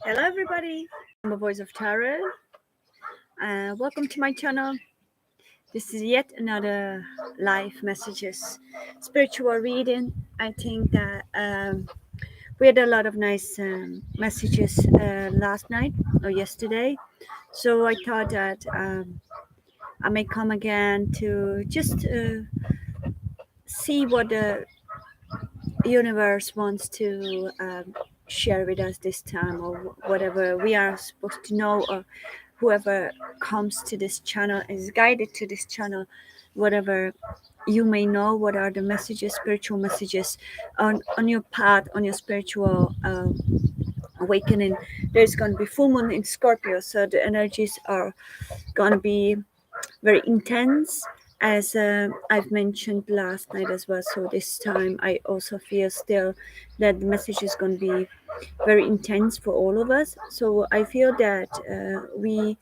Hello everybody, I'm the voice of Tarot. Welcome to my channel. This is yet another live messages spiritual reading. I think that we had a lot of nice messages last night or yesterday, so I thought that I may come again to just see what the universe wants to share with us this time, or whatever we are supposed to know, or whoever comes to this channel is guided to this channel, whatever you may know, what are the messages, spiritual messages on your path, on your spiritual awakening. There's going to be full moon in Scorpio, so the energies are going to be very intense, as I've mentioned last night as well. So this time I also feel still that the message is going to be very intense for all of us. So I feel that we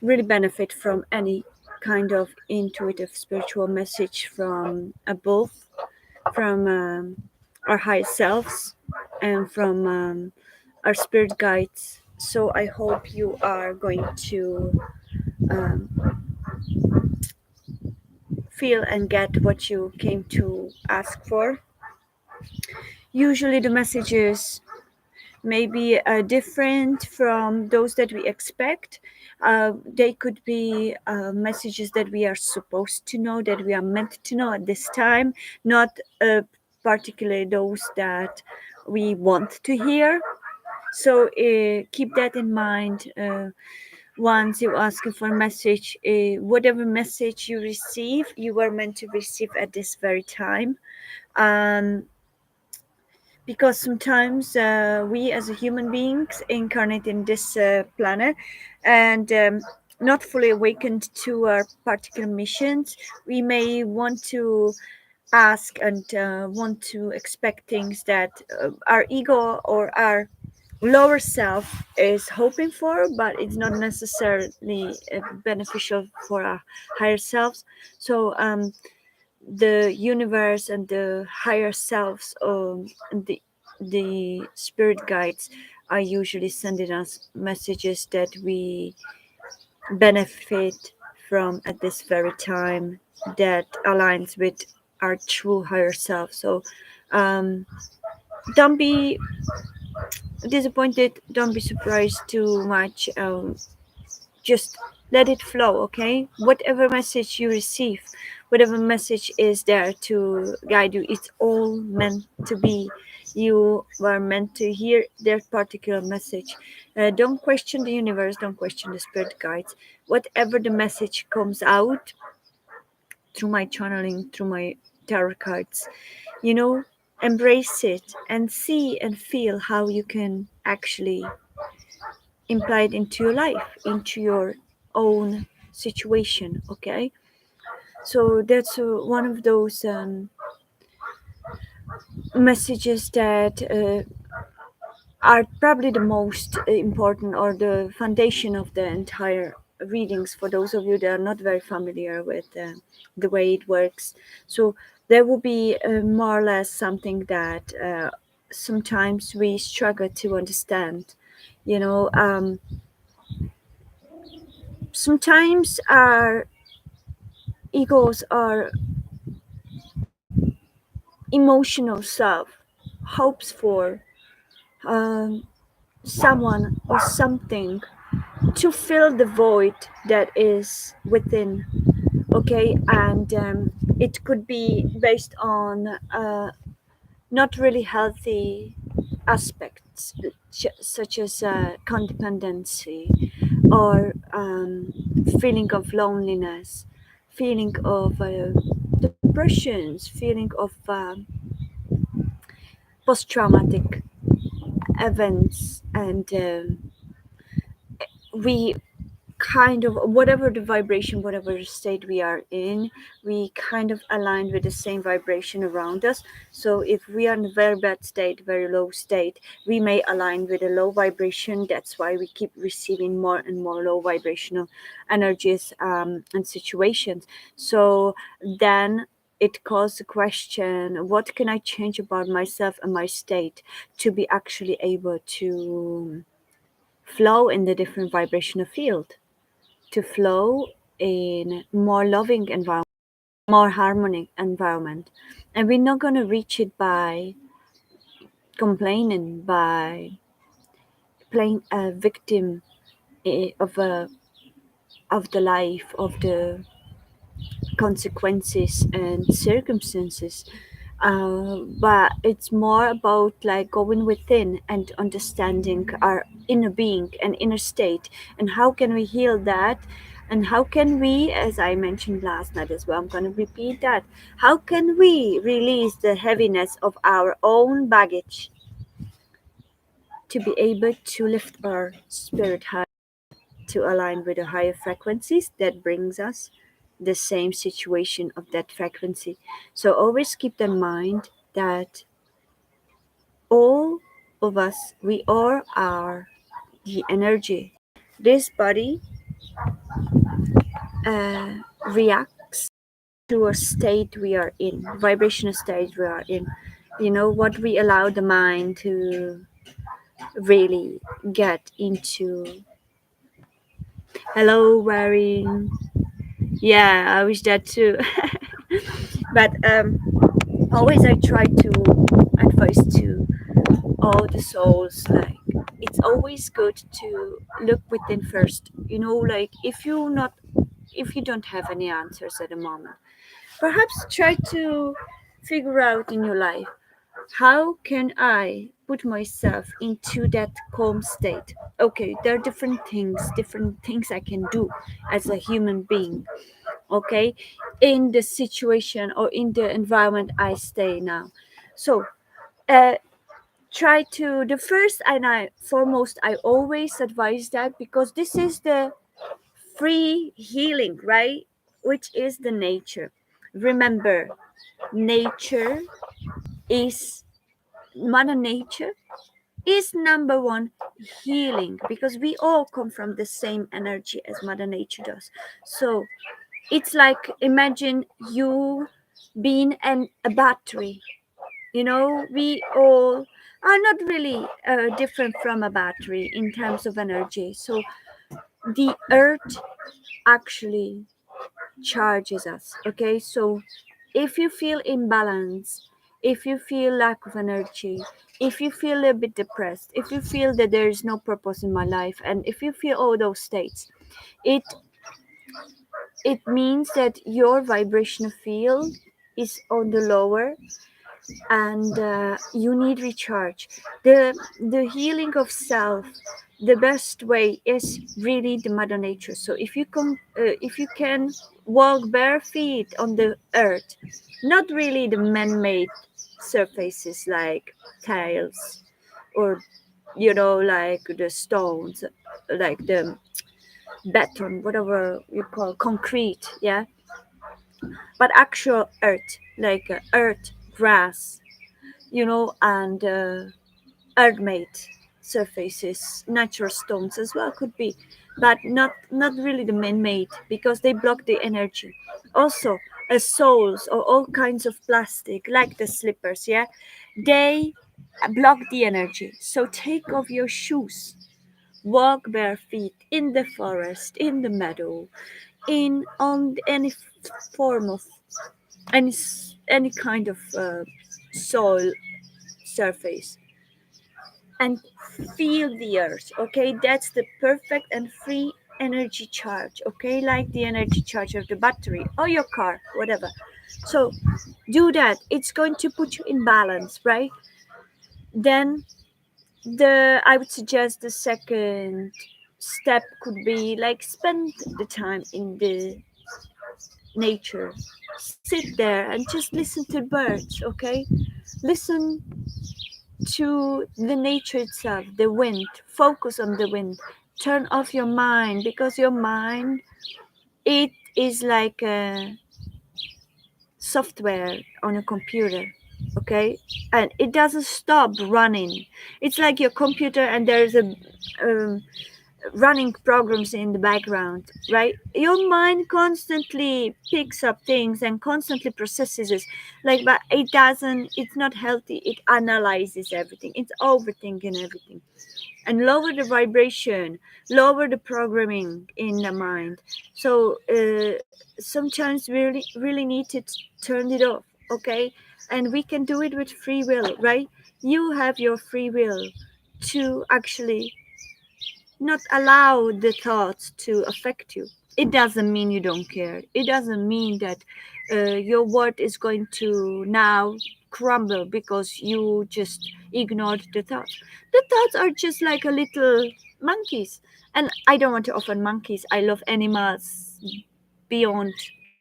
really benefit from any kind of intuitive spiritual message from above, from our higher selves, and from our spirit guides. So I hope you are going to um, feel and get what you came to ask for. Usually the messages may be different from those that we expect. They could be messages that we are supposed to know, that we are meant to know at this time, not particularly those that we want to hear. So keep that in mind. Once you ask for a message, whatever message you receive, you were meant to receive at this very time. Um, because sometimes we as a human beings incarnate in this planet, and not fully awakened to our particular missions, we may want to ask and want to expect things that our ego or our lower self is hoping for, but it's not necessarily beneficial for our higher selves. So the universe and the higher selves, the spirit guides, are usually sending us messages that we benefit from at this very time, that aligns with our true higher self. So don't be disappointed, don't be surprised too much. Just let it flow, okay? Whatever message you receive, whatever message is there to guide you, it's all meant to be. You were meant to hear their particular message. Don't question the universe, don't question the spirit guides. Whatever the message comes out through my channeling, through my tarot cards, you know, embrace it and see and feel how you can actually imply it into your life, into your own situation, okay? So that's one of those messages that are probably the most important, or the foundation of the entire readings, for those of you that are not very familiar with the way it works. So there will be more or less something that sometimes we struggle to understand, you know. Sometimes our egos, our emotional self, hopes for um, someone or something to fill the void that is within, okay? And it could be based on not really healthy aspects, such as codependency, or feeling of loneliness, feeling of depressions, feeling of post-traumatic events, and we kind of whatever the vibration, whatever state we are in, we kind of align with the same vibration around us. So if we are in a very bad state, very low state, we may align with a low vibration. That's why we keep receiving more and more low vibrational energies and situations. So then it calls the question, what can I change about myself and my state to be actually able to flow in the different vibrational field, to flow in more loving environment, more harmonic environment. And we're not going to reach it by complaining, by playing a victim of the life, of the consequences and circumstances. But it's more about like going within and understanding our inner being and inner state, and how can we heal that, and how can we, as I mentioned last night as well, I'm going to repeat that, how can we release the heaviness of our own baggage to be able to lift our spirit high, to align with the higher frequencies that brings us the same situation of that frequency. So always keep in mind that all of us, we all are the energy. This body reacts to a state we are in, vibrational state we are in. You know, what we allow the mind to really get into. Hello, wearing. Yeah, I wish that too. But always I try to advise to all the souls, like it's always good to look within first. You know, like if you don't have any answers at the moment, perhaps try to figure out in your life, how can I put myself into that calm state? Okay, there are different things I can do as a human being, okay, in the situation or in the environment I stay now. So uh, try to, the first and I foremost, I always advise that, because this is the free healing, right? Which is the nature. Remember, nature is, mother nature is number one healing, because we all come from the same energy as mother nature does. So it's like, imagine you being a battery. You know, we all are not really different from a battery in terms of energy. So the earth actually charges us. Okay, so if you feel imbalance, if you feel lack of energy, if you feel a bit depressed, if you feel that there is no purpose in my life, and if you feel all those states, it it means that your vibrational field is on the lower, and you need recharge. The healing of self, the best way is really the mother nature. So if you can walk bare feet on the earth, not really the man-made surfaces like tiles, or you know, like the stones, like the beton, whatever you call concrete, yeah, but actual earth, like earth, grass, you know, and earth-made surfaces, natural stones as well could be, but not really the man-made, because they block the energy. Also, soles or all kinds of plastic, like the slippers, yeah, they block the energy. So take off your shoes, walk bare feet in the forest, in the meadow, in on any form of any kind of soil surface, and feel the earth. Okay, that's the perfect and free energy charge. Okay, like the energy charge of the battery or your car, whatever. So do that, it's going to put you in balance, right? Then I would suggest the second step could be like, spend the time in the nature, sit there and just listen to birds. Okay, listen to the nature itself, the wind, focus on the wind, turn off your mind, because your mind, it is like a software on a computer, okay, and it doesn't stop running. It's like your computer and there's a um, running programs in the background, right? Your mind constantly picks up things and constantly processes it, like, but it doesn't, it's not healthy. It analyzes everything, it's overthinking everything, and lower the vibration, lower the programming in the mind. So sometimes we really need to turn it off, okay? And we can do it with free will, right? You have your free will to actually not allow the thoughts to affect you. It doesn't mean you don't care. It doesn't mean that your world is going to now crumble because you just ignored the thoughts. The thoughts are just like a little monkeys. And I don't want to offend monkeys. I love animals beyond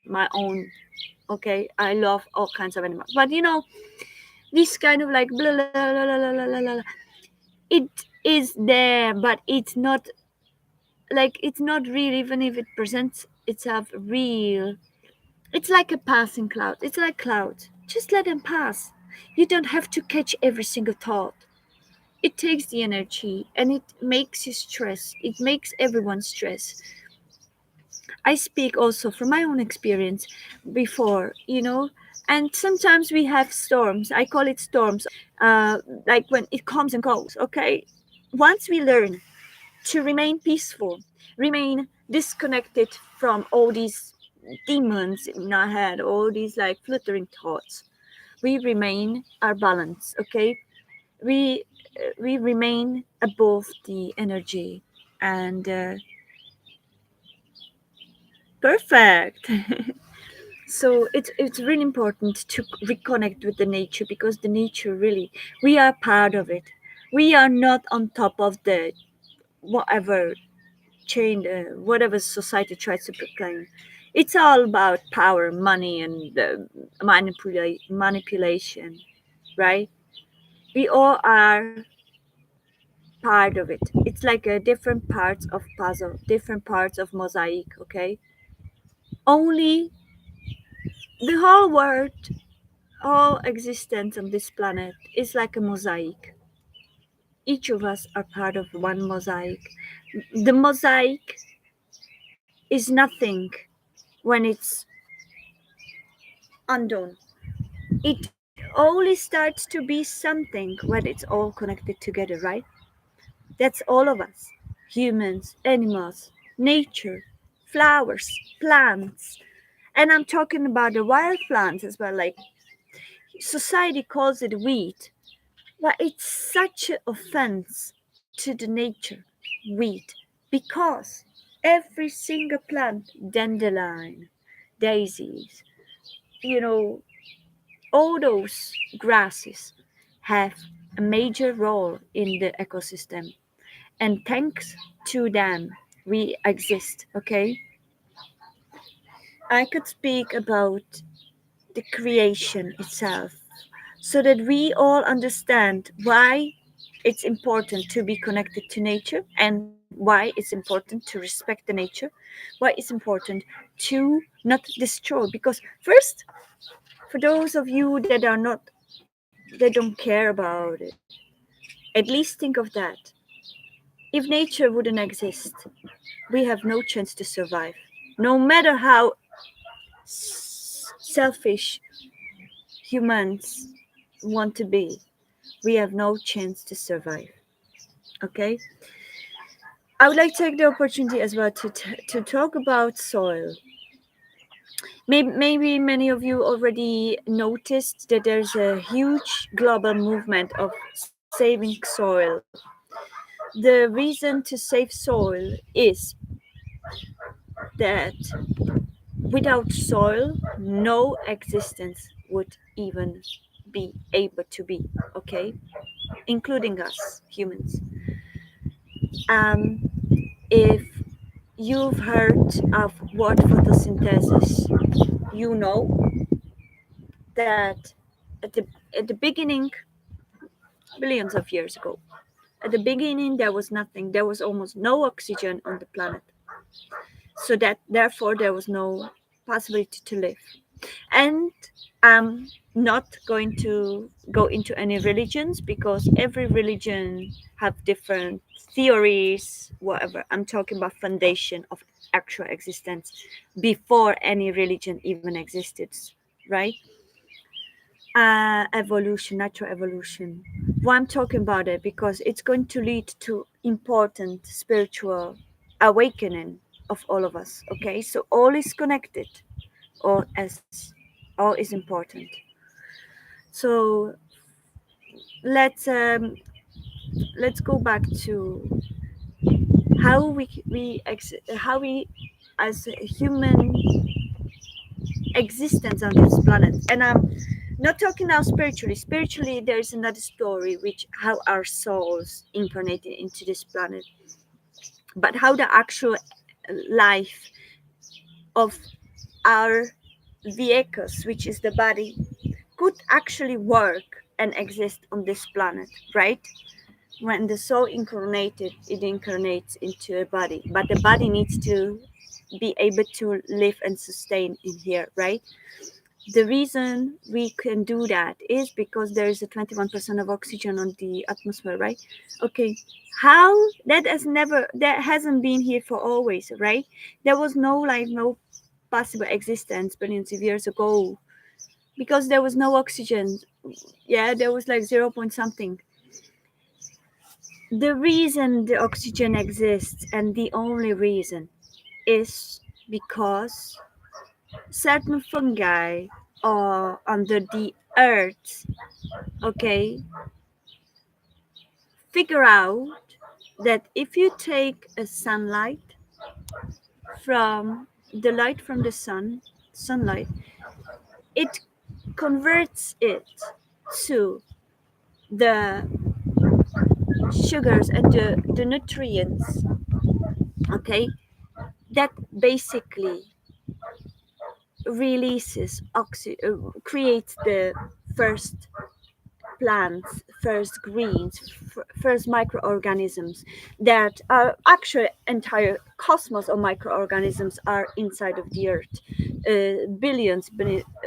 my own. Okay, I love all kinds of animals. But this kind of like blah, blah, blah, blah, blah, blah, blah, it is there, but it's not, like, it's not real. Even if it presents itself real, it's like a passing cloud. It's like clouds, just let them pass. You don't have to catch every single thought. It takes the energy and it makes you stress. It makes everyone stress. I speak also from my own experience before, and sometimes we have storms. I call it storms, like when it comes and goes, okay? Once we learn to remain peaceful, remain disconnected from all these demons in our head, all these like fluttering thoughts, we remain our balance, okay? We we remain above the energy, and perfect. So it's really important to reconnect with the nature, because the nature really, we are part of it. We are not on top of the whatever chain, whatever society tries to proclaim. It's all about power, money, and manipulation, right? We all are part of it. It's like different parts of puzzle, different parts of mosaic. Okay, only the whole world, all existence on this planet is like a mosaic. Each of us are part of one mosaic. The mosaic is nothing when it's undone. It only starts to be something when it's all connected together, right? That's all of us: humans, animals, nature, flowers, plants. And I'm talking about the wild plants as well. Like, society calls it weed, but it's such an offense to the nature, weed, because every single plant, dandelion, daisies, you know, all those grasses have a major role in the ecosystem, and thanks to them we exist, okay? I could speak about the creation itself, so that we all understand why it's important to be connected to nature, and why it's important to respect the nature, why it's important to not destroy. Because first, for those of you that are not, that don't care about it, at least think of that. If nature wouldn't exist, we have no chance to survive. No matter how selfish humans want to be, we have no chance to survive. Okay? I would like to take the opportunity as well to talk about soil. Maybe many of you already noticed that there's a huge global movement of saving soil. The reason to save soil is that without soil, no existence would even be able to be, okay? Including us humans. Um, if you've heard of word photosynthesis, you know that at the beginning, billions of years ago, At the beginning, there was nothing. There was almost no oxygen on the planet. So that therefore there was no possibility to live. And I'm not going to go into any religions because every religion have different theories, whatever. I'm talking about foundation of actual existence before any religion even existed, right? Evolution, natural evolution. Why I'm talking about it because it's going to lead to important spiritual awakening of all of us. Okay, so all is connected, all is important. So let's um, let's go back to how how we as a human existence on this planet. And I'm not talking now spiritually. Spiritually, there is another story which how our souls incarnated into this planet, but how the actual life of our vehicles, which is the body, could actually work and exist on this planet, right? When the soul incarnated, it incarnates into a body, but the body needs to be able to live and sustain in here, right? The reason we can do that is because there is a 21% of oxygen on the atmosphere, right? Okay, how that hasn't been here for always, right? There was no possible existence billions of years ago because there was no oxygen. Yeah, there was like 0 point something. The reason the oxygen exists, and the only reason, is because certain fungi are under the earth, okay, figure out that if you take a the light from the sunlight, it converts it to the sugars and the nutrients, okay, that basically creates the first plants, first greens, first microorganisms that are actually entire cosmos of microorganisms are inside of the earth.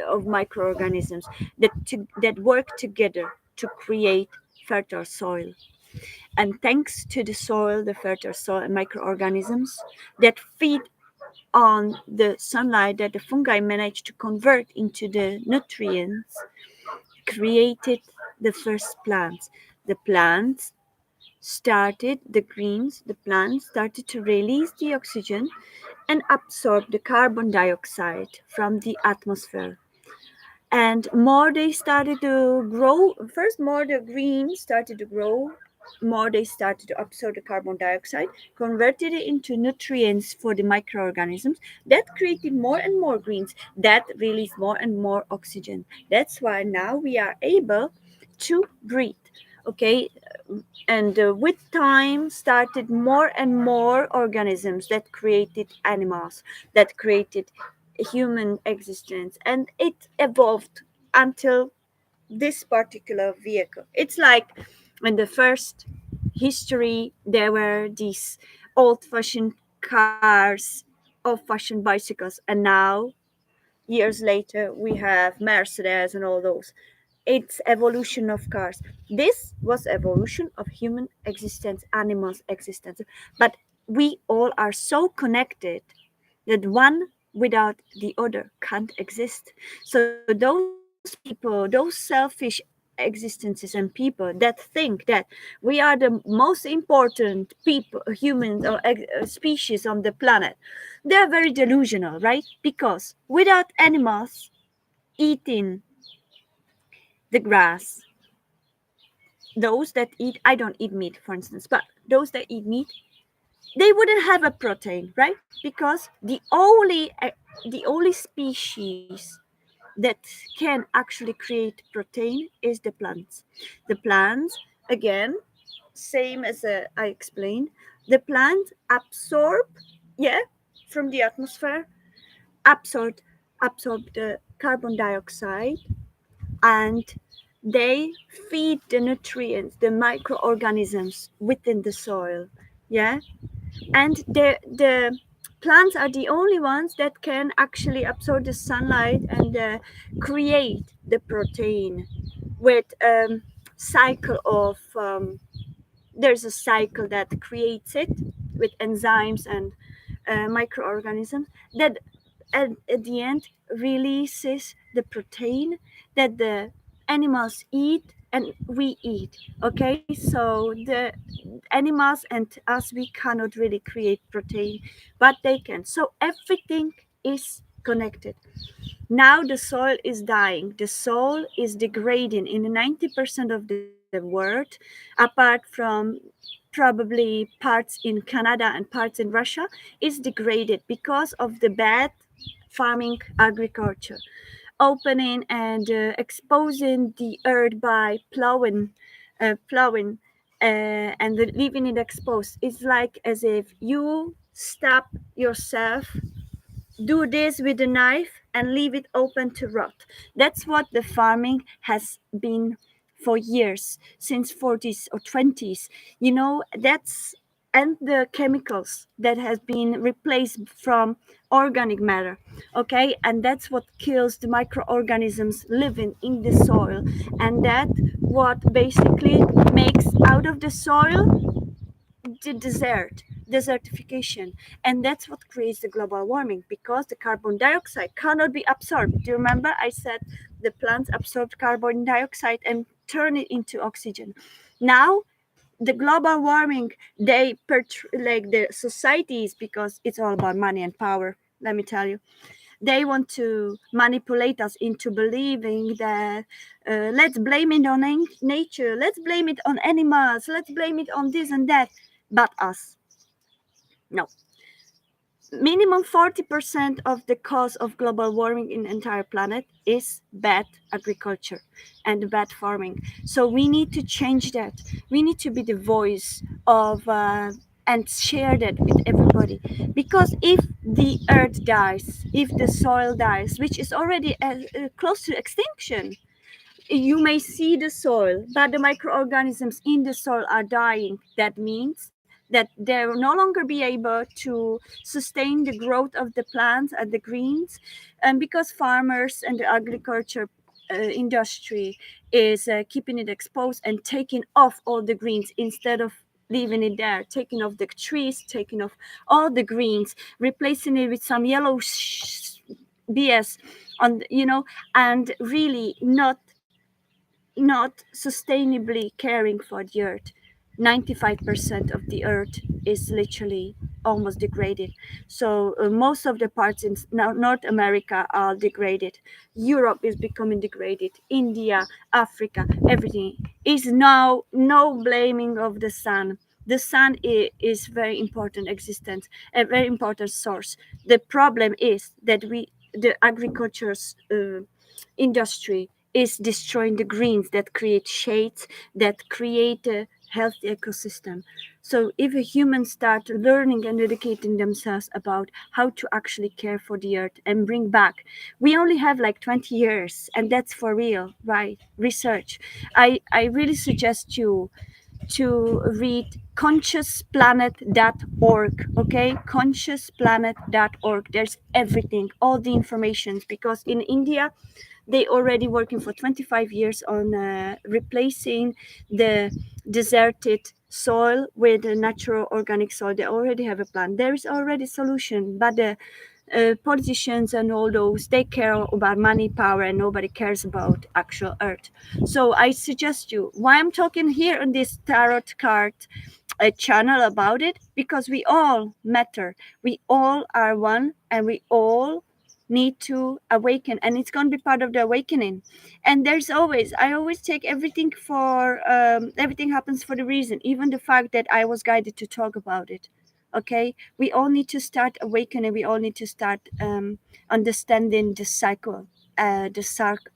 Of microorganisms that work together to create fertile soil. And thanks to the soil, the fertile soil and microorganisms that feed on the sunlight that the fungi manage to convert into the nutrients, created the first plants. The plants the plants started to release the oxygen and absorb the carbon dioxide from the atmosphere. And more they started to grow, first more the greens started to grow, more they started to absorb the carbon dioxide, converted it into nutrients for the microorganisms that created more and more greens that released more and more oxygen. That's why now we are able to breathe. Okay, and with time started more and more organisms that created animals, that created human existence, and it evolved until this particular vehicle. It's like in the first history there were these old-fashioned cars, old-fashioned bicycles, and now years later we have Mercedes and all those. It's evolution of cars. This was evolution of human existence, animals existence, but we all are so connected that one without the other can't exist. So those people, those selfish existences and people that think that we are the most important people, humans or species on the planet, they're very delusional, right? Because without animals eating the grass, those that eat, I don't eat meat for instance, but those that eat meat, they wouldn't have a protein, right? Because the only species that can actually create protein is the plants. The plants, again, same as I explained, the plants absorb, yeah, from the atmosphere, absorb absorb the carbon dioxide and they feed the nutrients, the microorganisms within the soil. Yeah, and the plants are the only ones that can actually absorb the sunlight and create the protein with cycle of there's a cycle that creates it with enzymes and microorganisms that at the end releases the protein that the animals eat and we eat. Okay, so the animals and us, we cannot really create protein, but they can. So everything is connected. Now the soil is dying, the soil is degrading in 90% of the world, apart from probably parts in Canada and parts in Russia, is degraded because of the bad farming agriculture, opening and exposing the earth by plowing and leaving it exposed. It's like as if you stab yourself, do this with a knife and leave it open to rot. That's what the farming has been for years, since 40s or 20s. You know, that's and the chemicals that has been replaced from organic matter. Okay, and that's what kills the microorganisms living in the soil, and that what basically makes out of the soil the desertification, and that's what creates the global warming, because the carbon dioxide cannot be absorbed. Do you remember I said the plants absorb carbon dioxide and turn it into oxygen? Now the global warming, like the societies, because it's all about money and power, let me tell you, they want to manipulate us into believing that let's blame it on nature, let's blame it on animals, let's blame it on this and that, but us. No. Minimum 40% of the cause of global warming in the entire planet is bad agriculture and bad farming. So we need to change that. We need to be the voice of and share that with everybody. Because if the earth dies, if the soil dies, which is already close to extinction, you may see the soil, but the microorganisms in the soil are dying. That means that they will no longer be able to sustain the growth of the plants and the greens, and because farmers and the agriculture industry is keeping it exposed and taking off all the greens instead of leaving it there, taking off the trees, taking off all the greens, replacing it with some yellow BS on, and really not sustainably caring for the earth. 95% of the earth is literally almost degraded. So most of the parts in North America are degraded. Europe is becoming degraded. India, Africa, everything is now no blaming of the sun. The sun is very important existence, a very important source. The problem is that the agriculture's industry is destroying the greens that create shades, that create a healthy ecosystem. So if a humans start learning and educating themselves about how to actually care for the earth and bring back, we only have like 20 years, and that's for real, right? Research. I really suggest you to read consciousplanet.org. Okay, consciousplanet.org. There's everything, all the informations, because in India they already working for 25 years on replacing the deserted soil with a natural organic soil. They already have a plan, there is already solution, but the politicians and all those, they care about money, power, and nobody cares about actual earth. So I suggest you, why I'm talking here on this tarot card channel about it, because we all matter, we all are one, and we all need to awaken, and it's going to be part of the awakening. And there's always, I always take everything for everything happens for the reason, even the fact that I was guided to talk about it. Okay, we all need to start awakening, we all need to start understanding the cycle,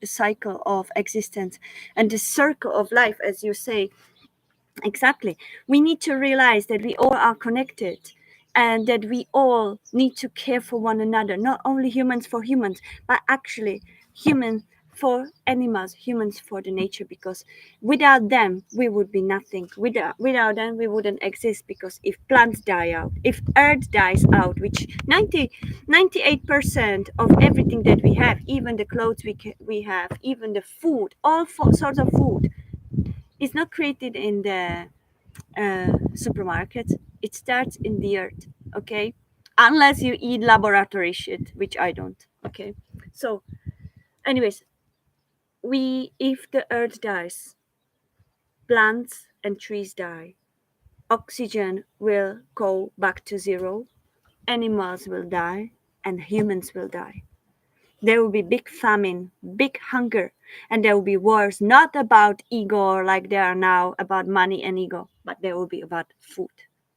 cycle of existence and the circle of life, as you say. Exactly. We need to realize that we all are connected, and that we all need to care for one another, not only humans for humans, but actually humans for animals, humans for the nature, because without them we would be nothing. Without them we wouldn't exist, because if plants die out, if earth dies out, which 98% of everything that we have, even the clothes we have, even the food, all sorts of food, is not created in the supermarket. It starts in the earth, okay? Unless you eat laboratory shit, which I don't, okay? So, anyways, if the earth dies, plants and trees die, oxygen will go back to zero, animals will die, and humans will die. There will be big famine, big hunger, and there will be wars, not about ego like there are now, about money and ego, but there will be about food.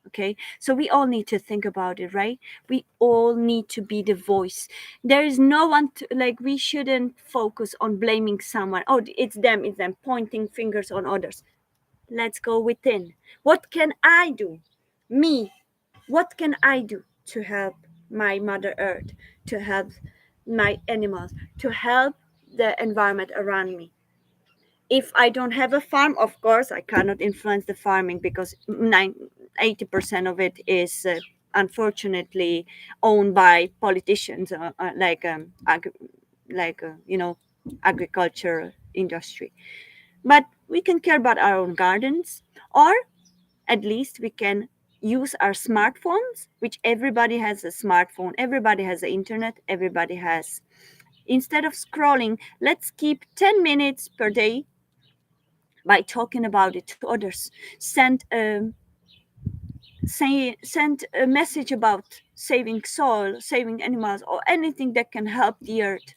Okay, so we all need to think about it, right? We all need to be the voice. There is no one to, like, we shouldn't focus on blaming someone. Oh, it's them, pointing fingers on others. Let's go within. What can I do? Me, what can I do to help my Mother Earth, to help my animals, to help the environment around me? If I don't have a farm, of course, I cannot influence the farming, because 80% of it is unfortunately owned by politicians, agriculture industry. But we can care about our own gardens, or at least we can use our smartphones, which everybody has a smartphone, everybody has the internet, everybody has. Instead of scrolling, let's keep 10 minutes per day by talking about it to others. Send a message about saving soil, saving animals, or anything that can help the earth.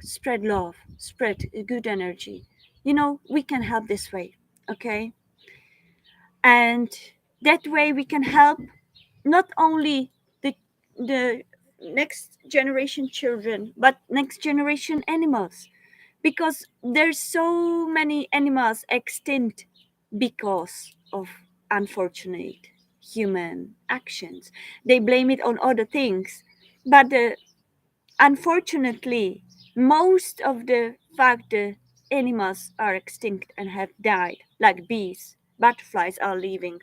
Spread love, spread good energy. We can help this way, okay? And that way we can help not only the next generation children, but next generation animals, because there's so many animals extinct because of unfortunate human actions. They blame it on other things, but unfortunately, most of the fact the animals are extinct and have died, like bees, butterflies are leaving,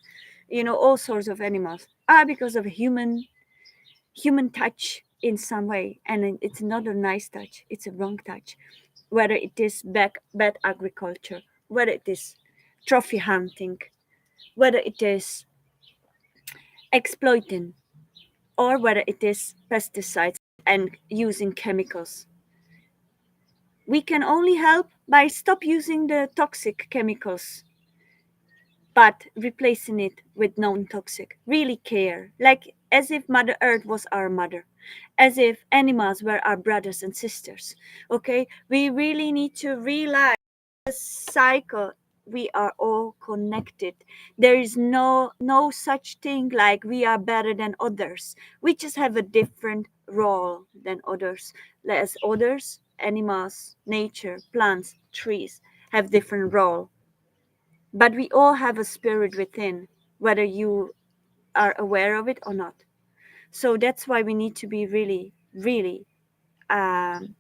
all sorts of animals, are because of human touch in some way. And it's not a nice touch, it's a wrong touch. Whether it is bad agriculture, whether it is trophy hunting, whether it is exploiting, or whether it is pesticides and using chemicals. We can only help by stop using the toxic chemicals, but replacing it with non-toxic. Really care, like as if Mother Earth was our mother, as if animals were our brothers and sisters. Okay, we really need to realize the cycle. We are all connected. There is no such thing like we are better than others. We just have a different role than others. As others, animals, nature, plants, trees have different role, but we all have a spirit within, whether you are aware of it or not. So that's why we need to be really, really um,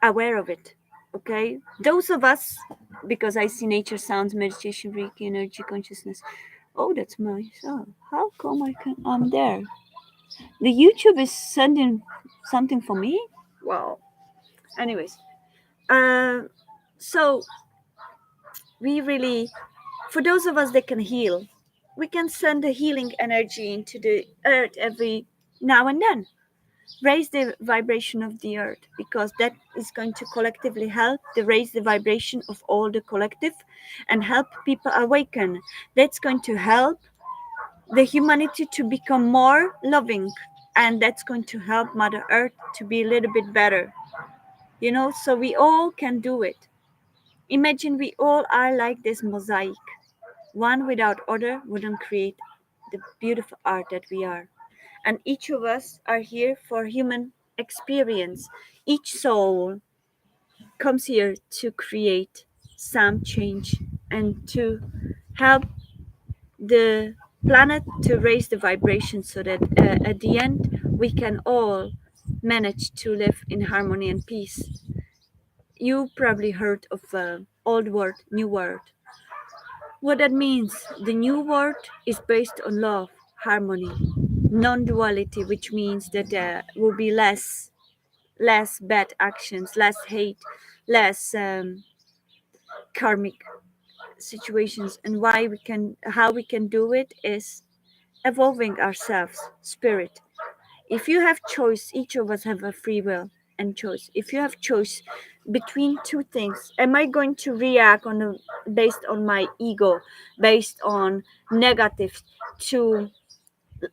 aware of it. Okay, those of us, because I see nature, sounds, meditation, Reiki, energy, consciousness. Oh, that's myself. How come I'm there? The YouTube is sending something for me. Wow. Anyways, uh, so we really, for those of us that can heal, we can send the healing energy into the earth every now and then. Raise the vibration of the earth, because that is going to collectively help to raise the vibration of all the collective and help people awaken. That's going to help the humanity to become more loving, and that's going to help Mother Earth to be a little bit better. So we all can do it. Imagine we all are like this mosaic. One without other wouldn't create the beautiful art that we are. And each of us are here for human experience. Each soul comes here to create some change and to help the planet to raise the vibration, so that at the end we can all manage to live in harmony and peace. You probably heard of old word, new word. What that means, the new word is based on love, harmony, non-duality, which means that there will be less bad actions, less hate, less karmic situations. And how we can do it is evolving ourselves, spirit. If you have choice, each of us have a free will and choice. If you have choice between two things, am I going to react based on my ego, based on negative, to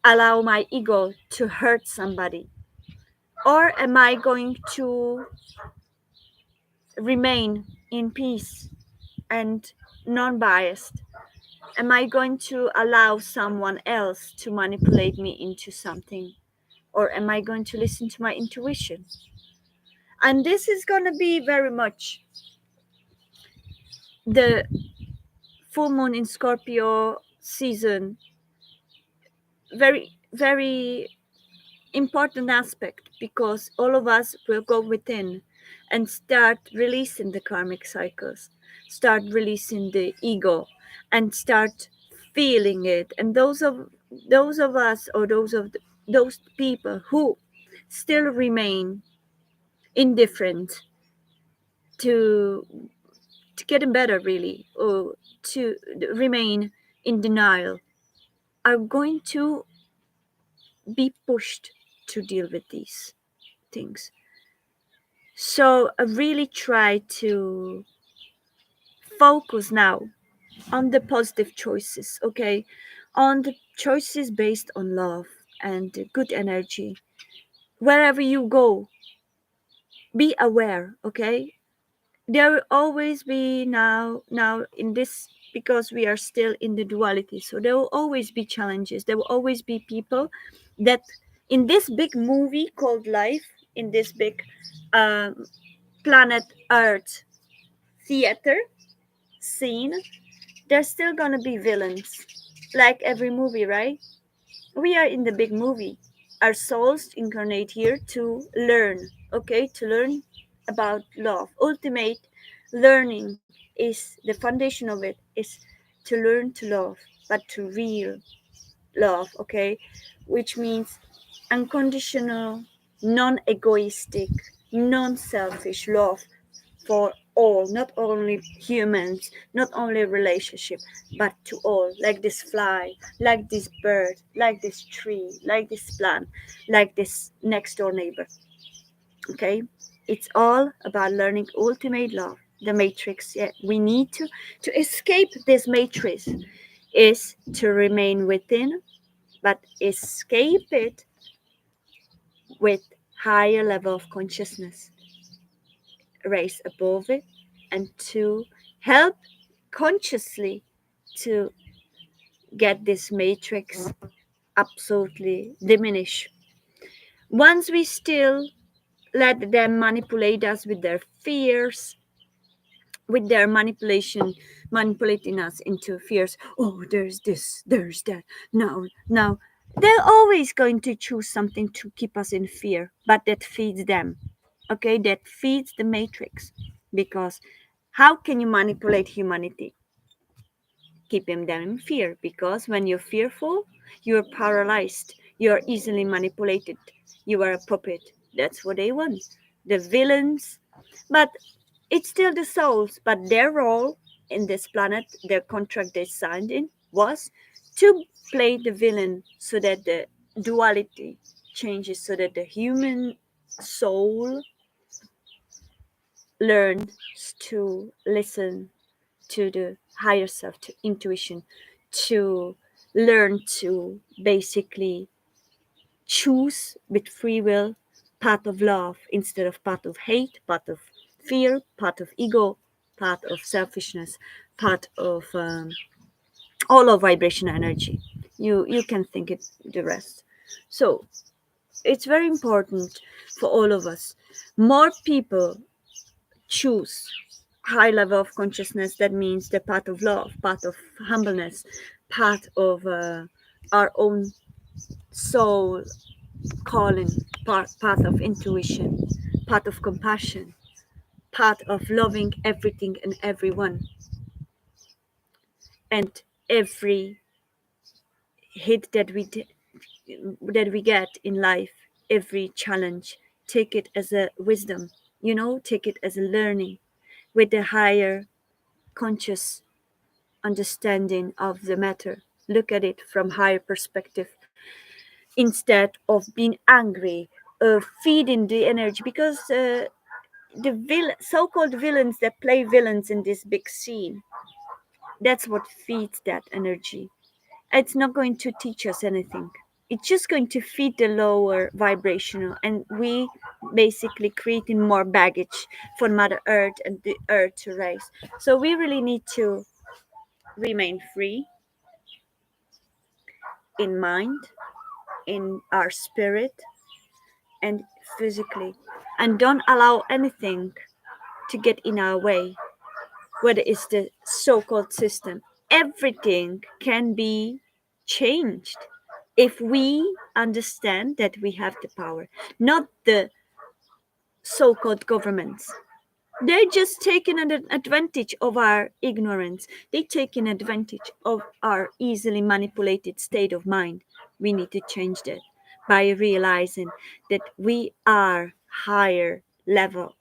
allow my ego to hurt somebody, or am I going to remain in peace and non-biased? Am I going to allow someone else to manipulate me into something, or am I going to listen to my intuition? And this is going to be very much the full moon in Scorpio season, very very important aspect, because all of us will go within and start releasing the karmic cycles, start releasing the ego, and start feeling it. And those of us, or those people who still remain indifferent to getting better, really, or to remain in denial, are going to be pushed to deal with these things. So I really try to focus now on the positive choices, okay? On the choices based on love and good energy. Wherever you go, be aware, okay? There will always be now in this, because we are still in the duality, so there will always be challenges. There will always be people that, in this big movie called life, in this big planet Earth theater scene, there's still gonna be villains, like every movie, right? We are in the big movie. Our souls incarnate here to learn, okay? To learn about love. Ultimate learning is the foundation of it, is to learn to love, but to real love, okay? Which means unconditional, non-egoistic, non-selfish love for all, not only humans, not only relationship, but to all, like this fly, like this bird, like this tree, like this plant, like this next door neighbor. Okay, it's all about learning ultimate love, the matrix. Yeah, we need to escape this matrix is to remain within, but escape it with higher level of consciousness, raise above it, and to help consciously to get this matrix absolutely diminish. Once we still let them manipulate us with their fears, with their manipulating us into fears. Oh, there's this, there's that. Now they're always going to choose something to keep us in fear, but that feeds them. Okay, that feeds the matrix. Because how can you manipulate humanity? Keeping them in fear, because when you're fearful, you're paralyzed, you're easily manipulated, you are a puppet. That's what they want, the villains. But it's still the souls, but their role in this planet, their contract they signed in, was to play the villain, so that the duality changes, so that the human soul learns to listen to the higher self, to intuition, to learn to basically choose with free will path of love instead of path of hate, path of fear, path of ego, path of selfishness, path of all of vibration energy. You can think it the rest. So it's very important for all of us. More people choose high level of consciousness. That means the path of love, path of humbleness, path of our own soul calling, path of intuition, path of compassion, path of loving everything and everyone. And every hit that we get in life, every challenge, take it as a wisdom, take it as a learning with a higher conscious understanding of the matter. Look at it from higher perspective instead of being angry, feeding the energy, because the so-called villains that play villains in this big scene, that's what feeds that energy. It's not going to teach us anything. It's just going to feed the lower vibrational, and we basically creating more baggage for Mother Earth and the Earth to raise. So we really need to remain free in mind, in our spirit, and physically, and don't allow anything to get in our way, whether it's the so-called system. Everything can be changed if we understand that we have the power, not the so-called governments. They're just taking an advantage of our ignorance. They're taking advantage of our easily manipulated state of mind. We need to change that by realizing that we are higher level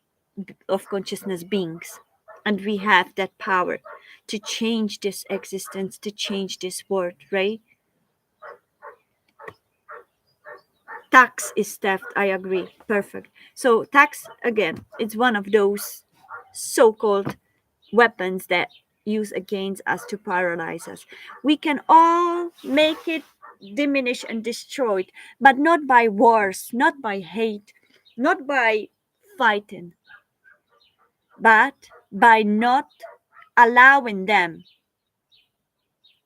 of consciousness beings, and we have that power to change this existence, to change this world, right? Tax is theft, I agree. Perfect. So tax, again, it's one of those so-called weapons that use against us to paralyze us. We can all make it diminish and destroyed, but not by wars, not by hate, not by fighting, but by not allowing them,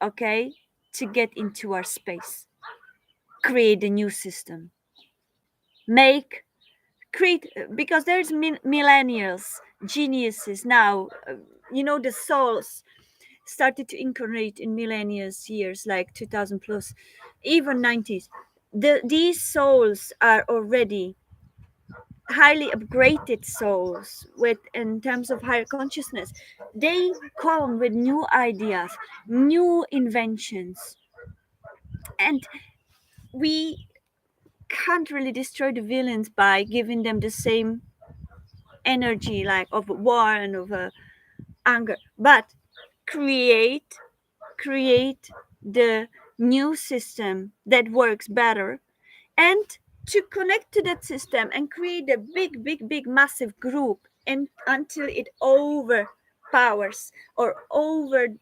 okay, to get into our space. Create a new system. Make create, because there's millennials, geniuses now, the souls started to incarnate in millennials years, like 2000 plus, even 90s. These souls are already highly upgraded souls with, in terms of higher consciousness. They come with new ideas, new inventions, and we can't really destroy the villains by giving them the same energy like of war and of anger, but create create the new system that works better, and to connect to that system and create a big massive group, and until it overpowers or overdoes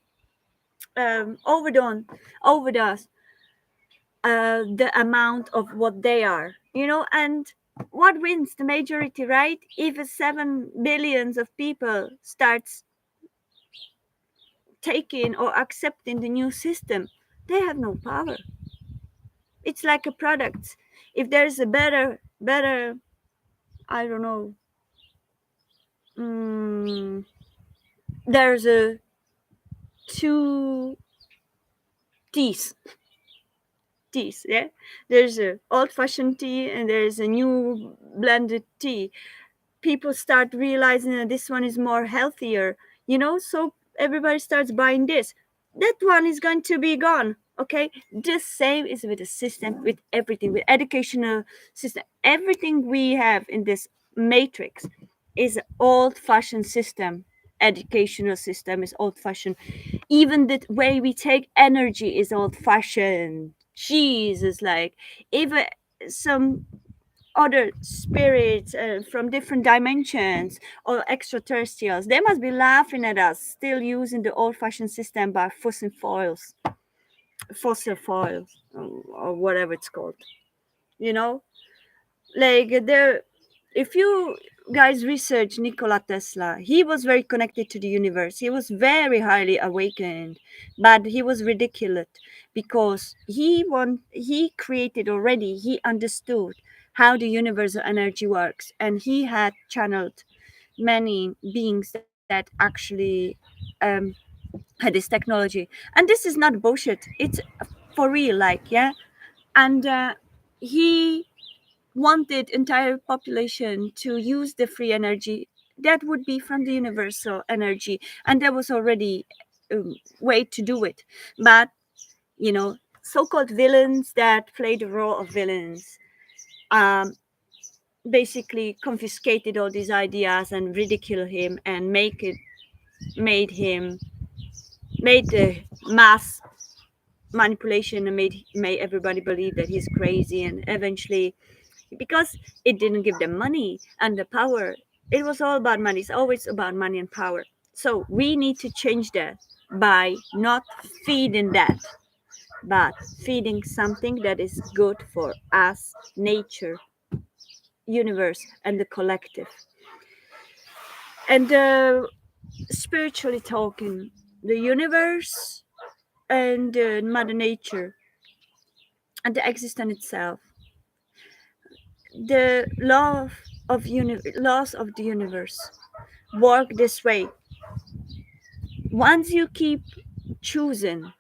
the amount of what they are, and what wins? The majority, right? If 7 billions of people starts taking or accepting the new system, they have no power. It's like a product. If there's a better, I don't know, mm, there's a two teas, yeah. There's a old-fashioned tea and there's a new blended tea. People start realizing that this one is more healthier, so everybody starts buying this. That one is going to be gone. Okay, the same is with the system, with everything, with educational system. Everything we have in this matrix is old-fashioned system. Educational system is old-fashioned. Even the way we take energy is old-fashioned. Jesus, like, even some other spirits from different dimensions or extraterrestrials, they must be laughing at us still using the old-fashioned system by fossil foils, or whatever it's called, you know like there. If you guys research Nikola Tesla, he was very connected to the universe, he was very highly awakened, but he was ridiculed because he created already, he understood how the universal energy works, and he had channeled many beings that actually um, had this technology. And this is not bullshit, it's for real, like, yeah. And he wanted entire population to use the free energy, that would be from the universal energy, and there was already a way to do it. But so-called villains that play the role of villains um, basically confiscated all these ideas and ridiculed him and made the mass manipulation and made everybody believe that he's crazy, and eventually, because it didn't give them money and the power, it was all about money. It's always about money and power. So we need to change that by not feeding that, but feeding something that is good for us, nature, universe, and the collective. And spiritually talking, the universe and mother nature and the existence itself, the laws of the universe work this way. Once you keep choosing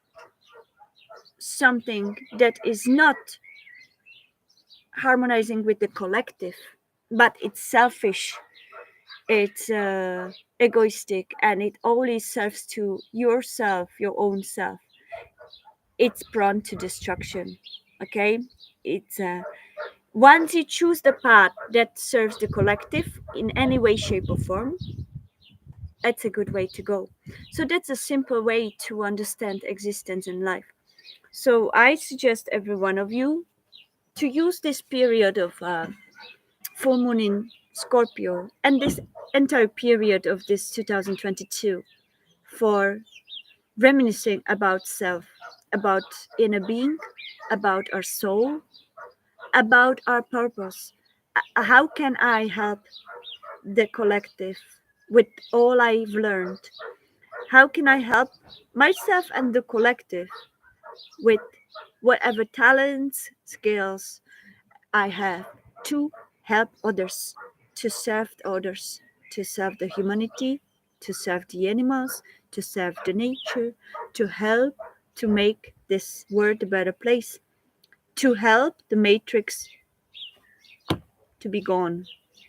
something that is not harmonizing with the collective, but it's selfish, it's egoistic, and it only serves to yourself, your own self, it's prone to destruction. Okay, it's once you choose the path that serves the collective in any way, shape, or form, that's a good way to go. So that's a simple way to understand existence in life. So I suggest every one of you to use this period of full moon in Scorpio and this entire period of this 2022 for reminiscing about self, about inner being, about our soul, about our purpose. How can I help the collective with all I've learned? How can I help myself and the collective with whatever talents, skills I have to help others, to serve others, to serve the humanity, to serve the animals, to serve the nature, to help to make this world a better place, to help the matrix to be gone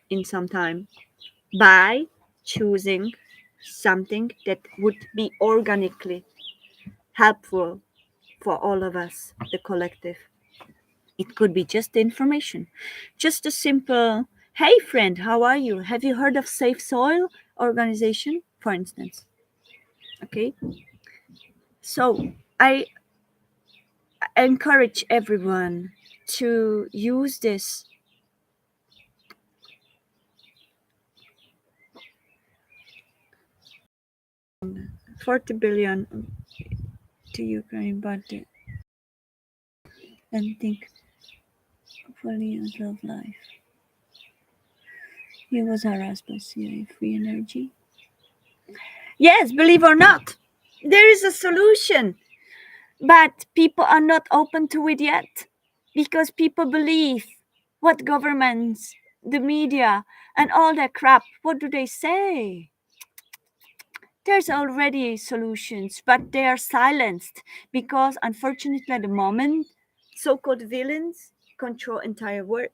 in some time by choosing something that would be organically helpful for all of us, the collective. It could be just information, just a simple, hey friend, how are you? Have you heard of Safe Soil organization, for instance? Okay. So I encourage everyone to use this 40 billion to Ukraine budget and think fully and love life. He was harassed by CIA free energy. Yes, believe or not, there is a solution, but people are not open to it yet because people believe what governments, the media, and all that crap, what do they say? There's already solutions, but they are silenced because, unfortunately, at the moment, so-called villains control entire world.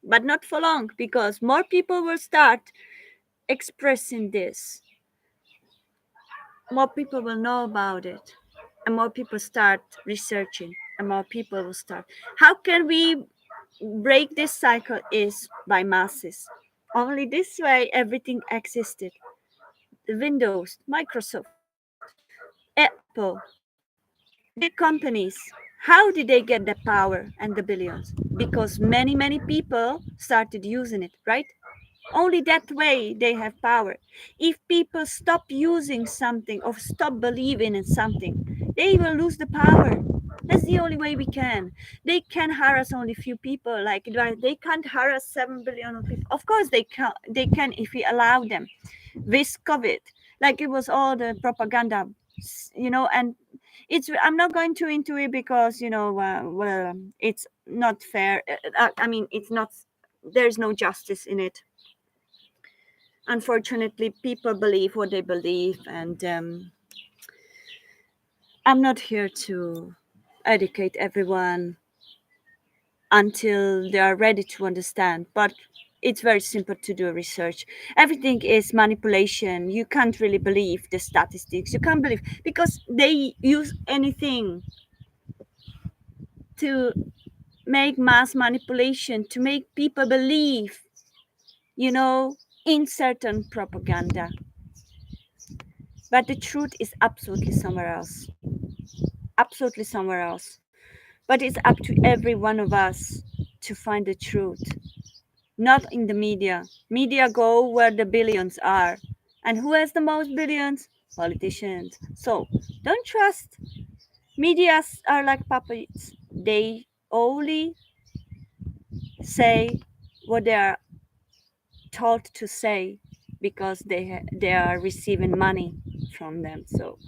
But not for long, because more people will start expressing this. More people will know about it, and more people start researching, and more people will start. How can we break this cycle? Is by masses. Only this way everything existed. The Windows, Microsoft, Apple, the big companies, how did they get the power and the billions? Because many people started using it, right? Only that way they have power. If people stop using something or stop believing in something, they will lose the power. That's the only way we can. They can harass only few people. Like they can't harass 7 billion people. Of course they can. They can if we allow them. With COVID, like it was all the propaganda, and it's. I'm not going to into it because well, it's not fair. I mean, it's not. There's no justice in it. Unfortunately, people believe what they believe, and I'm not here to educate everyone. until they are ready to understand. But it's very simple to do research. Everything is manipulation. You can't really believe the statistics. You can't believe because they use anything to make mass manipulation, to make people believe, in certain propaganda. But the truth is absolutely somewhere else. Absolutely somewhere else. But it's up to every one of us to find the truth. Not in the media. Media go where the billions are. And who has the most billions? Politicians. So don't trust. Medias are like puppets. They only say what they are told to say because they are receiving money from them. So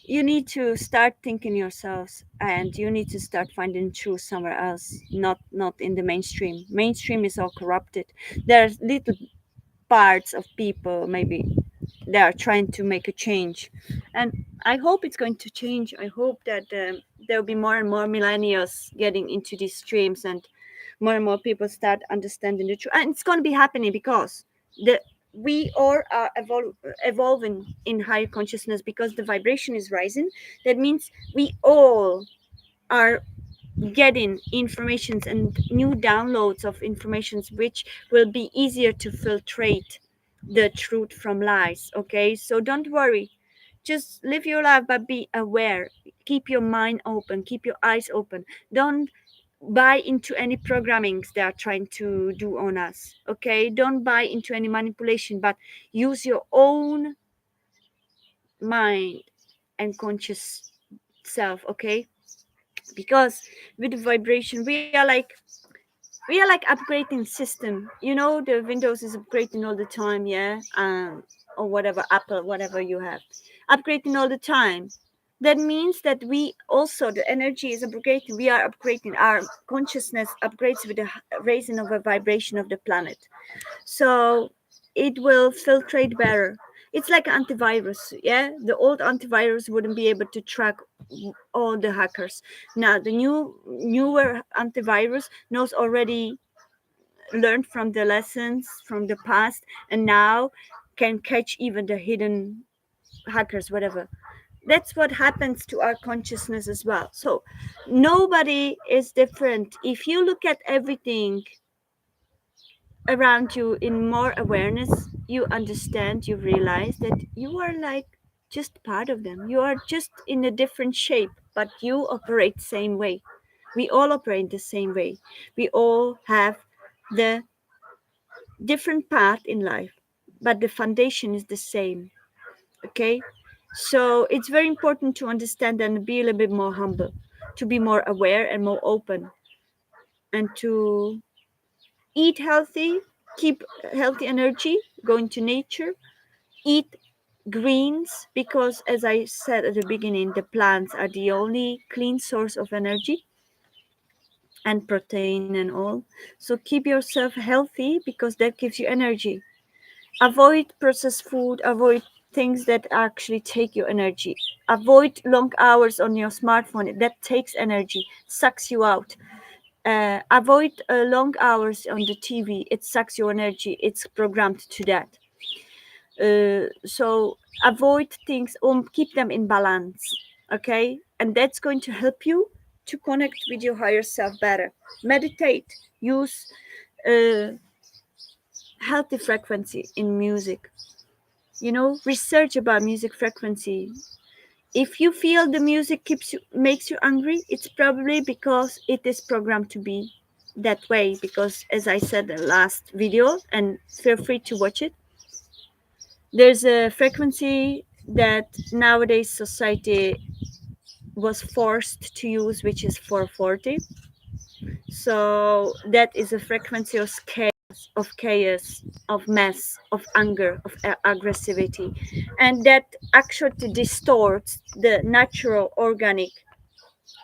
you need to start thinking yourselves, and you need to start finding truth somewhere else, not in the mainstream is all corrupted. There's little parts of people maybe they are trying to make a change, and I hope it's going to change. I hope that there will be more and more millennials getting into these streams, and more people start understanding the truth, and it's going to be happening because the we all are evolving in higher consciousness because the vibration is rising. That means we all are getting informations and new downloads of informations which will be easier to filtrate the truth from lies. Okay, so don't worry, just live your life but be aware. Keep your mind open, keep your eyes open. Don't buy into any programmings they are trying to do on us. Okay, don't buy into any manipulation, but use your own mind and conscious self. Okay, because with the vibration we are like upgrading system. The Windows is upgrading all the time, yeah, or whatever, Apple, whatever you have, upgrading all the time. That means that we also, the energy is upgrading. We are upgrading, our consciousness upgrades with the raising of a vibration of the planet. So it will filtrate better. It's like antivirus, yeah. The old antivirus wouldn't be able to track all the hackers. Now the newer antivirus knows already, learned from the lessons from the past, and now can catch even the hidden hackers, whatever. That's what happens to our consciousness as well. So nobody is different. If you look at everything around you in more awareness, you understand, you realize that you are like just part of them. You are just in a different shape, but you operate same way. We all operate the same way. We all have the different path in life, but the foundation is the same. Okay, so it's very important to understand and be a little bit more humble, to be more aware and more open, and to eat healthy, keep healthy energy, go into nature, eat greens, because as I said at the beginning, the plants are the only clean source of energy and protein and all. So keep yourself healthy because that gives you energy. Avoid processed food, avoid things that actually take your energy. Avoid long hours on your smartphone, that takes energy, sucks you out. Avoid long hours on the TV, it sucks your energy, it's programmed to that. So avoid things, keep them in balance, okay? And that's going to help you to connect with your higher self better. Meditate, use healthy frequency in music. Research about music frequency. If you feel the music makes you angry, it's probably because it is programmed to be that way. Because as I said in the last video, and feel free to watch it, there's a frequency that nowadays society was forced to use, which is 440. So that is a frequency of chaos, of mess, of anger, of aggressivity, and that actually distorts the natural organic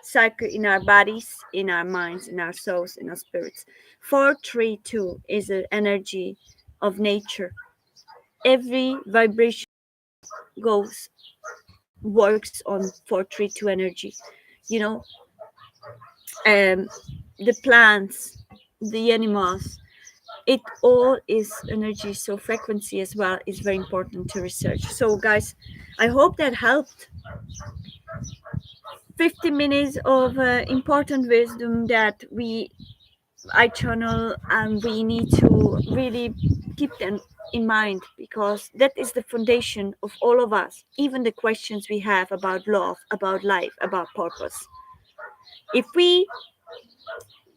cycle in our bodies, in our minds, in our souls, in our spirits. 432 is an energy of nature. Every vibration goes works on 432 energy. You know, um, the plants, the animals. It all is energy. So frequency as well is very important to research. So guys, I hope that helped. 50 minutes of important wisdom that I channel, and we need to really keep them in mind, because that is the foundation of all of us, even the questions we have about love, about life, about purpose. If we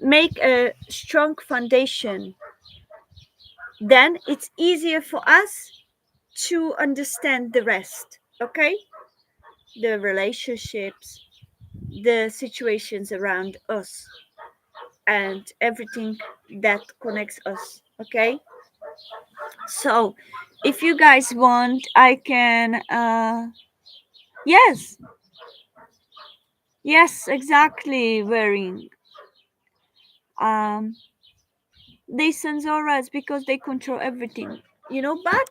make a strong foundation, then it's easier for us to understand the rest. Okay, the relationships, the situations around us, and everything that connects us. Okay, so if you guys want, I can yes, yes, exactly, wearing um they censor us because they control everything, but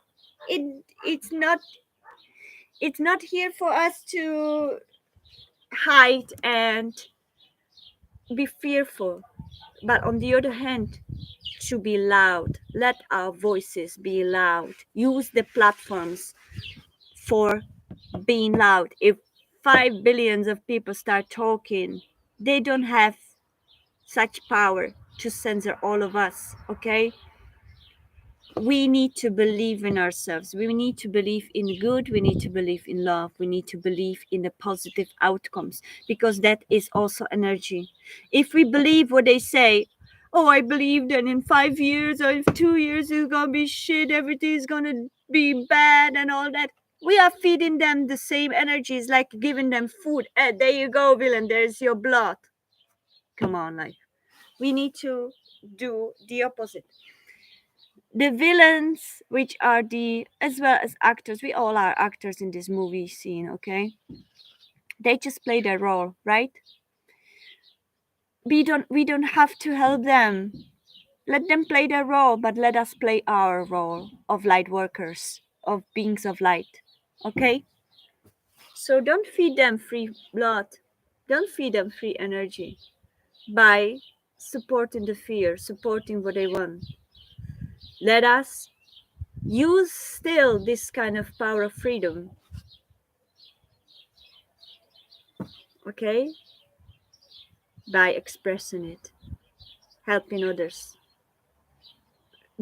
it's not it's not here for us to hide and be fearful, but on the other hand, to be loud. Let our voices be loud. Use the platforms for being loud. If 5 billions of people start talking, they don't have such power to censor all of us. Okay, we need to believe in ourselves. We need to believe in good. We need to believe in love. We need to believe in the positive outcomes, because that is also energy. If we believe what they say, oh, I believe that in 5 years or in 2 years it's gonna be shit, everything is gonna be bad and all that. We are feeding them the same energies, like giving them food. There you go, villain. There's your blood. Come on, like, we need to do the opposite. The villains, which are the, as well as actors, we all are actors in this movie scene. Okay, they just play their role, right? We don't have to help them. Let them play their role, but let us play our role of light workers, of beings of light. Okay, so don't feed them free blood, don't feed them free energy by supporting the fear, supporting what they want. Let us use still this kind of power of freedom. Okay, by expressing it, helping others,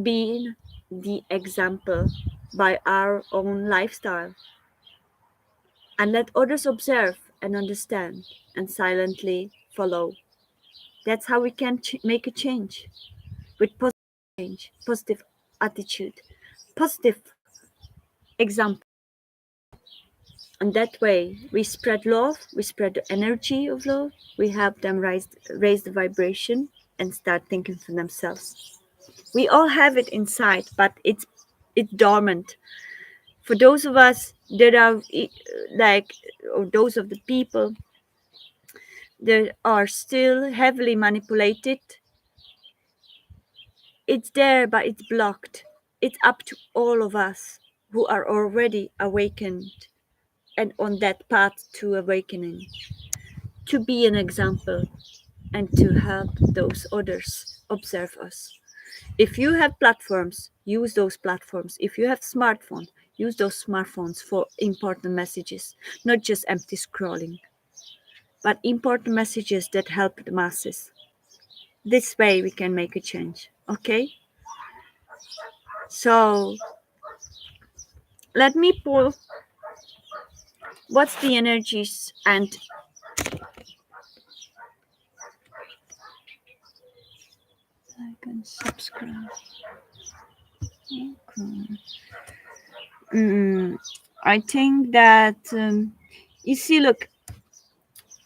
being the example by our own lifestyle, and let others observe and understand and silently follow. That's how we can make a change, with positive change, positive attitude, positive example. And that way, we spread love, we spread the energy of love, we help them raise the vibration and start thinking for themselves. We all have it inside, but it's dormant. For those of us that are like, or those of the people that are still heavily manipulated, it's there, but it's blocked. It's up to all of us who are already awakened and on that path to awakening, to be an example and to help those others observe us. If you have platforms, use those platforms. If you have smartphone, use those smartphones for important messages, not just empty scrolling, but important messages that help the masses. This way we can make a change. Okay? So let me pull what's the energies, and like and subscribe. Okay. I think that you see, look,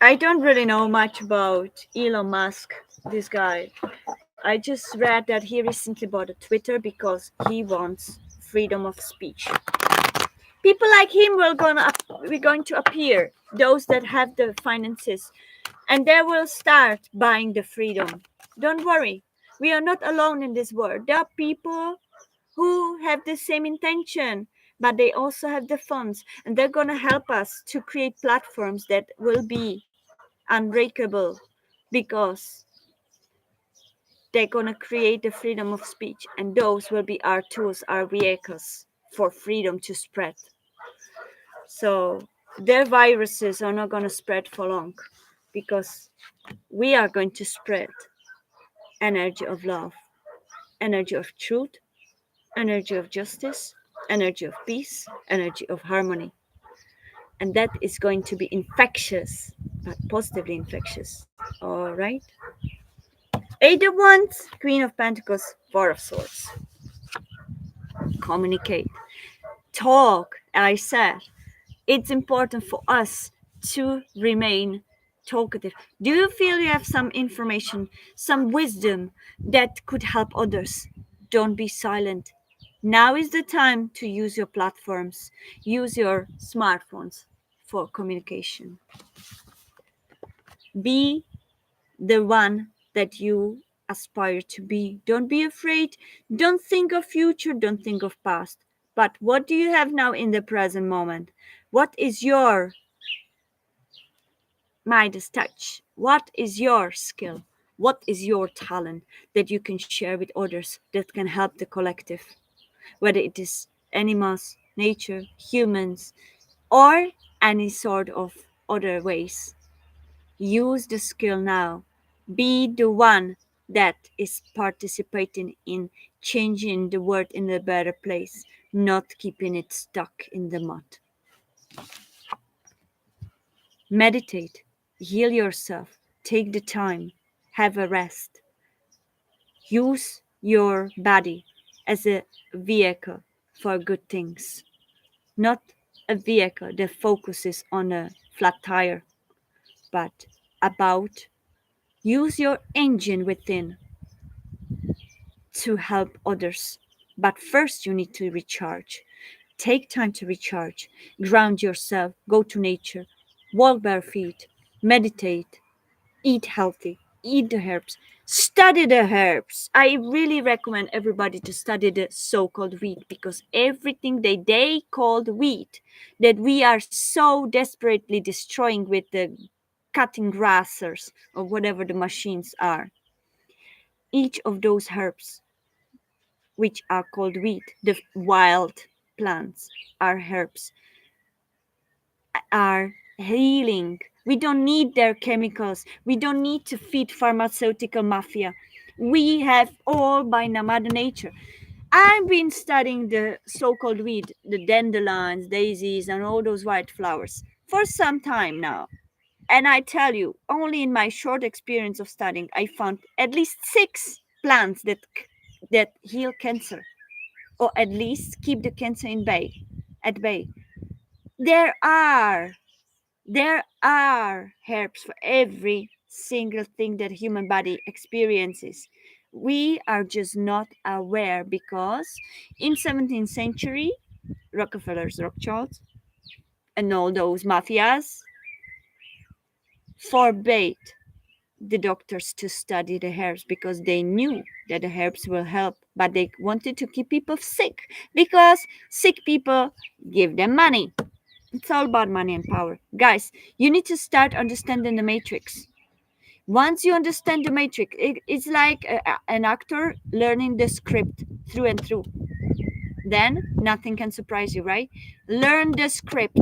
I don't really know much about Elon Musk, this guy. I just read that he recently bought a Twitter because he wants freedom of speech. People like him we're going to appear, those that have the finances, and they will start buying the freedom. Don't worry, we are not alone in this world. There are people who have the same intention, but they also have the funds, and they're going to help us to create platforms that will be unbreakable, because they're going to create the freedom of speech, and those will be our tools, our vehicles for freedom to spread. So their viruses are not going to spread for long, because we are going to spread energy of love, energy of truth, energy of justice, energy of peace, energy of harmony. And that is going to be infectious, but positively infectious. All right. Eight of Wands, Queen of Pentacles, Four of Swords. Communicate. Talk. I said it's important for us to remain talkative. Do you feel you have some information, some wisdom that could help others? Don't be silent. Now is the time to use your platforms, use your smartphones for communication. Be the one that you aspire to be. Don't be afraid. Don't think of future. Don't think of past. But what do you have now in the present moment? What is your Midas touch? What is your skill? What is your talent that you can share with others that can help the collective? Whether it is animals, nature, humans, or any sort of other ways. Use the skill now. Be the one that is participating in changing the world in a better place, not keeping it stuck in the mud. Meditate, heal yourself, take the time, have a rest. Use your body as a vehicle for good things, not a vehicle that focuses on a flat tire, but about use your engine within to help others. But first, you need to recharge. Take time to recharge. Ground yourself. Go to nature. Walk bare feet. Meditate. Eat healthy. Eat the herbs. Study the herbs. I really recommend everybody to study the so called wheat, because everything they called wheat that we are so desperately destroying with the cutting grassers or whatever the machines are, each of those herbs, which are called wheat, the wild plants are herbs, are healing. We don't need their chemicals. We don't need to feed pharmaceutical mafia. We have all by Mother Nature. I've been studying the so-called weed, the dandelions, daisies, and all those white flowers for some time now. And I tell you, only in my short experience of studying, I found at least 6 plants that heal cancer, or at least keep the cancer at bay. There are there are herbs for every single thing that human body experiences. We are just not aware, because in 17th century, Rockefellers, Rothschilds, and all those mafias forbade the doctors to study the herbs, because they knew that the herbs will help, but they wanted to keep people sick, because sick people give them money. It's all about money and power. Guys, you need to start understanding the matrix. Once you understand the matrix, it's like an actor learning the script through and through. Then nothing can surprise you, right? Learn the script.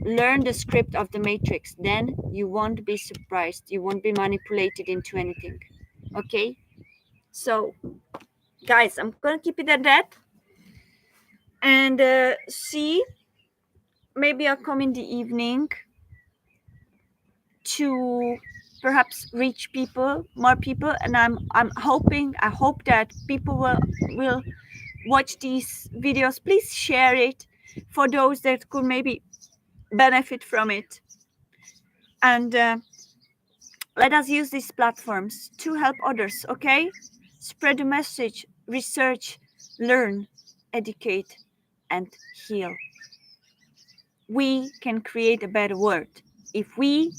Learn the script of the matrix. Then you won't be surprised. You won't be manipulated into anything. Okay? So, guys, I'm going to keep it at that. And see, maybe I'll come in the evening to perhaps reach people, more people, and I hope that people will watch these videos. Please share it for those that could maybe benefit from it, and let us use these platforms to help others. Okay, spread the message, research, learn, educate, and heal. We can create a better world if we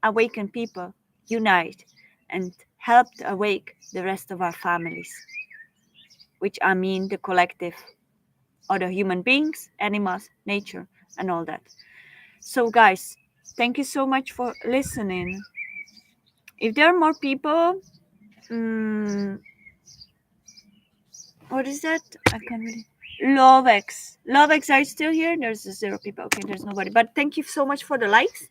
awaken people, unite, and help to awake the rest of our families, which I mean the collective, other human beings, animals, nature, and all that. So, guys, thank you so much for listening. If there are more people, Mm, what is that? I can't really. Lovex. Lovex, are you still here? There's 0 people. Okay, there's nobody. But thank you so much for the likes.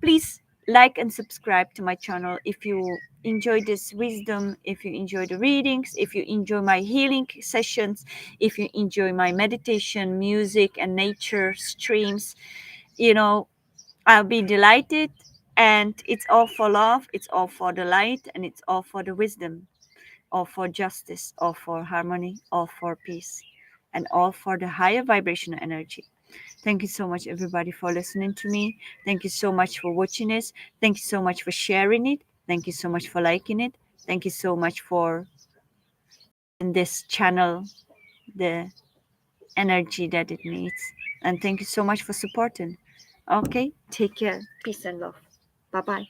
Please like and subscribe to my channel if you enjoy this wisdom, if you enjoy the readings, if you enjoy my healing sessions, if you enjoy my meditation, music, and nature streams. You know, I'll be delighted. And it's all for love, it's all for the light, and it's all for the wisdom, all for justice, all for harmony, all for peace, and all for the higher vibrational energy. Thank you so much, everybody, for listening to me. Thank you so much for watching this. Thank you so much for sharing it. Thank you so much for liking it. Thank you so much for in this channel the energy that it needs. And thank you so much for supporting. Okay, take care. Peace and love. Bye bye.